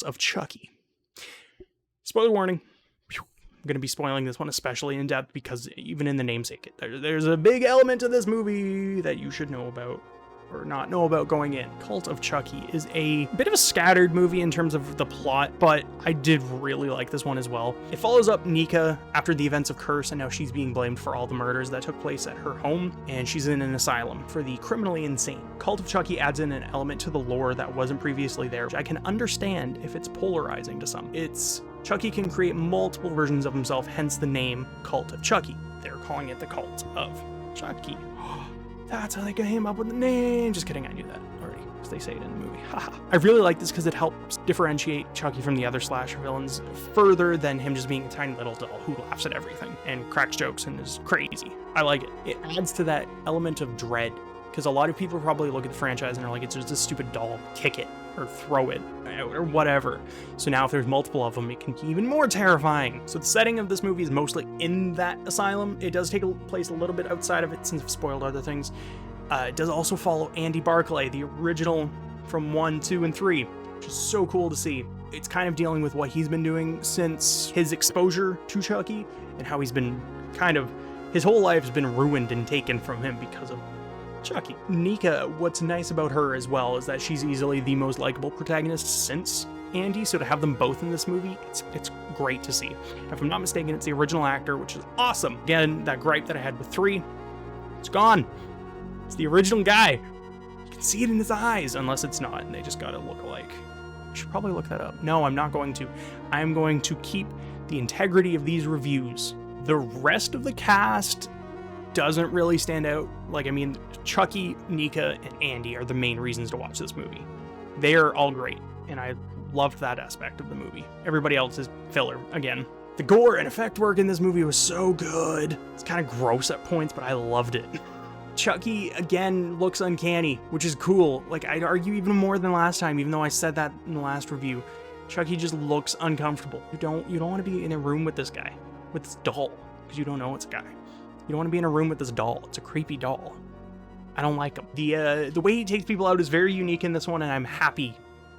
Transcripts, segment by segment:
Cult of Chucky. Spoiler warning. I'm going to be spoiling this one especially in depth because even in the namesake, there's a big element of this movie that you should know about or not know about going in. Cult of Chucky is a bit of a scattered movie in terms of the plot, but I did really like this one as well. It follows up Nika after the events of Curse, and now she's being blamed for all the murders that took place at her home, and she's in an asylum for the criminally insane. Cult of Chucky adds in an element to the lore that wasn't previously there, which I can understand if it's polarizing to some. Chucky can create multiple versions of himself, hence the name Cult of Chucky. They're calling it the Cult of Chucky. That's how they came up with the name. Just kidding, I knew that already, because they say it in the movie. Haha. I really like this because it helps differentiate Chucky from the other slasher villains further than him just being a tiny little doll who laughs at everything and cracks jokes and is crazy. I like it. It adds to that element of dread, because a lot of people probably look at the franchise and are like, it's just a stupid doll, kick it, or throw it, or whatever. So now if there's multiple of them, it can be even more terrifying. So the setting of this movie is mostly in that asylum. It does take place a little bit outside of it since I've spoiled other things. It does also follow Andy Barclay, the original from 1, 2, and 3, which is so cool to see. It's kind of dealing with what he's been doing since his exposure to Chucky, and how he's been his whole life's been ruined and taken from him because of Chucky. Nika, what's nice about her as well is that she's easily the most likable protagonist since Andy, so to have them both in this movie, it's great to see. If I'm not mistaken, it's the original actor, which is awesome. Again, that gripe that I had with 3, it's gone. It's the original guy. You can see it in his eyes, unless it's not, and they just gotta look alike. I should probably look that up. No, I'm not going to. I'm going to keep the integrity of these reviews. The rest of the cast doesn't really stand out. Chucky, Nika, and Andy are the main reasons to watch this movie. They are all great, and I loved that aspect of the movie. Everybody else is filler, again. The gore and effect work in this movie was so good. It's kind of gross at points, but I loved it. Chucky, again, looks uncanny, which is cool. I'd argue even more than last time, even though I said that in the last review. Chucky just looks uncomfortable. You don't want to be in a room with this guy, with this doll, because you don't know it's a guy. You don't want to be in a room with this doll. It's a creepy doll. I don't like him. The way he takes people out is very unique in this one, and I'm happy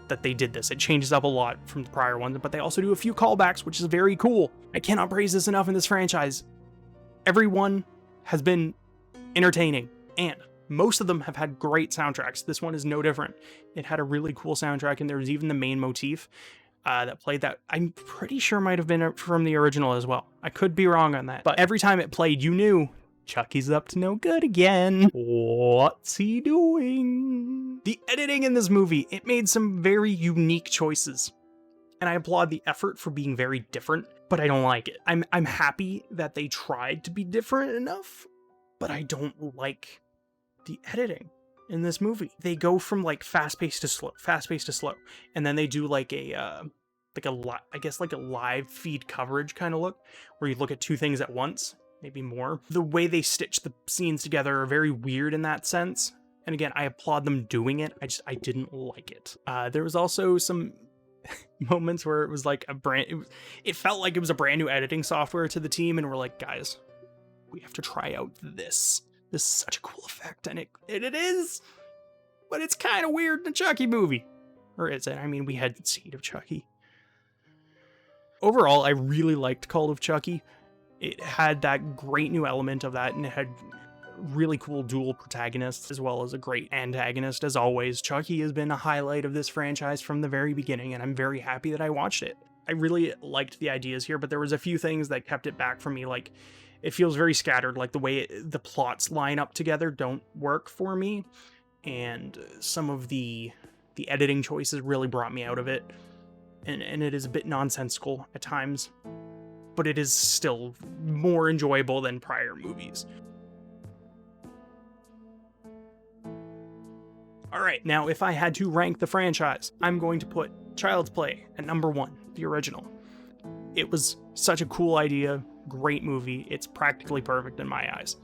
that they did this. It changes up a lot from the prior ones, but they also do a few callbacks, which is very cool. I cannot praise this enough in this franchise. Everyone has been entertaining, and most of them have had great soundtracks. This one is no different. It had a really cool soundtrack, and there was even the main motif that played that I'm pretty sure might have been from the original as well. I could be wrong on that, but every time it played, you knew Chucky's up to no good again. What's he doing? The editing in this movie, it made some very unique choices, and I applaud the effort for being very different, but I don't like it. I'm happy that they tried to be different enough, but I don't like the editing in this movie. They go from fast-paced to slow, and then they do a live feed coverage kind of look, where you look at two things at once, maybe more. The way they stitch the scenes together are very weird in that sense, and again, I applaud them doing it. I didn't like it. There was also some moments where it was it felt like it was a brand new editing software to the team, and we're like, guys, we have to try out this. This is such a cool effect, and it is, but it's kind of weird in a Chucky movie. Or is it? We had Seed of Chucky. Overall, I really liked Cult of Chucky. It had that great new element of that, and it had really cool dual protagonists, as well as a great antagonist. As always, Chucky has been a highlight of this franchise from the very beginning, and I'm very happy that I watched it. I really liked the ideas here, but there was a few things that kept it back from me, it feels very scattered, the way the plots line up together don't work for me, and some of the editing choices really brought me out of it, and it is a bit nonsensical at times, but it is still more enjoyable than prior movies. Alright, now if I had to rank the franchise, I'm going to put Child's Play at number 1, the original. It was such a cool idea, great movie, it's practically perfect in my eyes.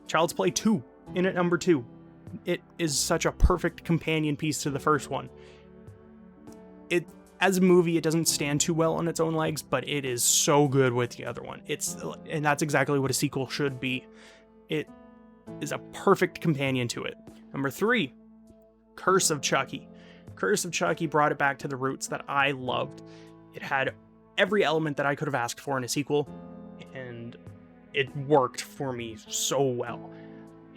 Child's Play 2, in at number 2. It is such a perfect companion piece to the first one. As a movie, it doesn't stand too well on its own legs, but it is so good with the other one. And that's exactly what a sequel should be. It is a perfect companion to it. Number 3, Curse of Chucky. Curse of Chucky brought it back to the roots that I loved. It had every element that I could have asked for in a sequel, and it worked for me so well.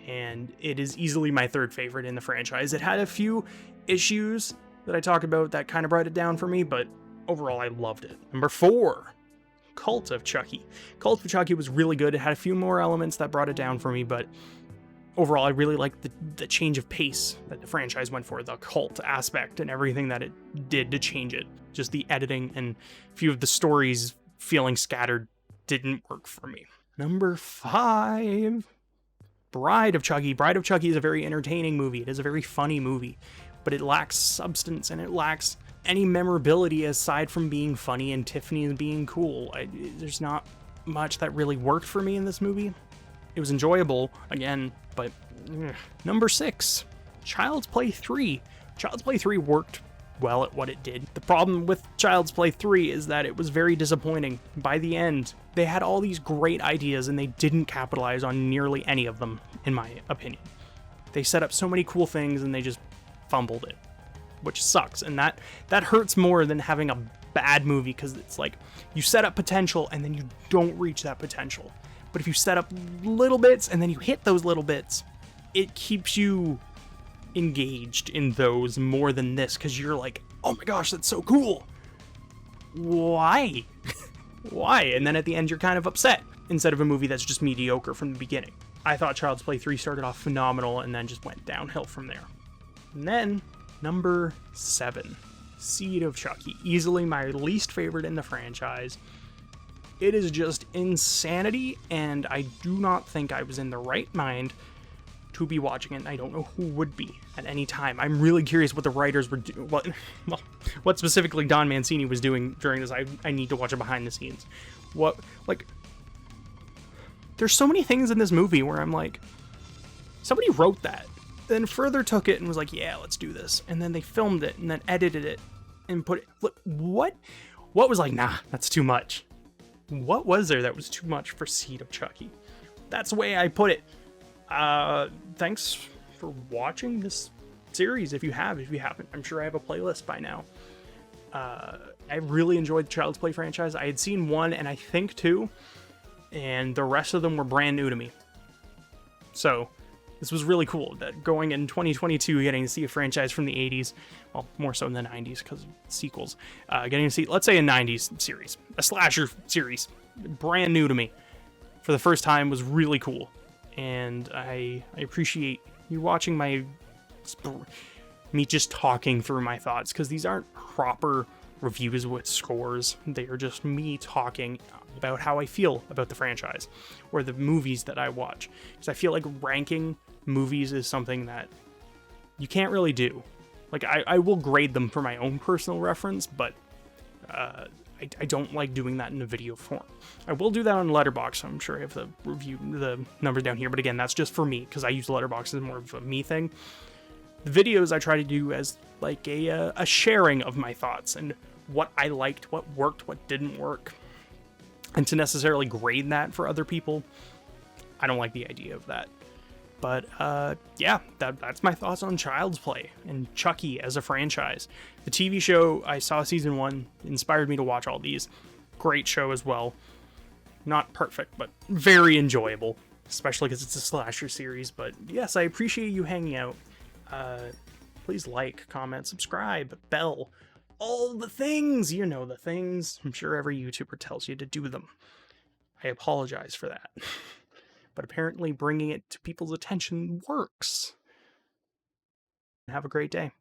And it is easily my third favorite in the franchise. It had a few issues that I talk about that kind of brought it down for me, but overall I loved it. Number 4, Cult of Chucky. Cult of Chucky was really good. It had a few more elements that brought it down for me, but overall I really liked the change of pace that the franchise went for, the cult aspect and everything that it did to change it. Just the editing and a few of the stories feeling scattered didn't work for me. Number 5, Bride of Chucky. Bride of Chucky is a very entertaining movie. It is a very funny movie, but it lacks substance and it lacks any memorability aside from being funny and Tiffany being cool. There's not much that really worked for me in this movie. It was enjoyable, again, but Number 6, Child's Play 3. Child's Play 3 worked well at what it did. The problem with Child's Play 3 is that it was very disappointing. By the end, they had all these great ideas and they didn't capitalize on nearly any of them, in my opinion. They set up so many cool things and they just fumbled it, which sucks. And that hurts more than having a bad movie, because it's like you set up potential and then you don't reach that potential. But if you set up little bits and then you hit those little bits, it keeps you engaged in those more than this, because you're like, oh my gosh, that's so cool. Why? Why? And then at the end, you're kind of upset, instead of a movie that's just mediocre from the beginning. I thought Child's Play 3 started off phenomenal and then just went downhill from there. And then, number 7, Seed of Chucky. Easily my least favorite in the franchise. It is just insanity, and I do not think I was in the right mind to be watching it. I don't know who would be at any time. I'm really curious what the writers were doing. What specifically Don Mancini was doing during this. I need to watch it behind the scenes. There's so many things in this movie where I'm like, somebody wrote that, then further took it and was like, yeah, let's do this. And then they filmed it and then edited it and put it. What was like, nah, that's too much. What was there that was too much for Seed of Chucky? That's the way I put it. Thanks for watching this series. If you haven't, I'm sure I have a playlist by now. I really enjoyed the Child's Play franchise. I had seen 1 and I think 2, and the rest of them were brand new to me. So this was really cool that going in 2022, getting to see a franchise from the 80s, well, more so in the 90s because of sequels, getting to see, let's say, a 90s series, a slasher series, brand new to me for the first time, was really cool. And I appreciate you watching me just talking through my thoughts, because these aren't proper reviews with scores. They are just me talking about how I feel about the franchise or the movies that I watch, because I feel like ranking movies is something that you can't really do. Like, I will grade them for my own personal reference, but I don't like doing that in a video form. I will do that on Letterboxd. I'm sure I have the numbers down here, but again, that's just for me, because I use Letterboxd as more of a me thing. The videos I try to do as like a sharing of my thoughts and what I liked, what worked, what didn't work. And to necessarily grade that for other people, I don't like the idea of that. But yeah, that's my thoughts on Child's Play and Chucky as a franchise. The TV show, I saw season 1, inspired me to watch all these. Great show as well. Not perfect, but very enjoyable, especially because it's a slasher series. But yes, I appreciate you hanging out. Please like, comment, subscribe, bell, all the things. You know the things. I'm sure every YouTuber tells you to do them. I apologize for that. But apparently bringing it to people's attention works. Have a great day.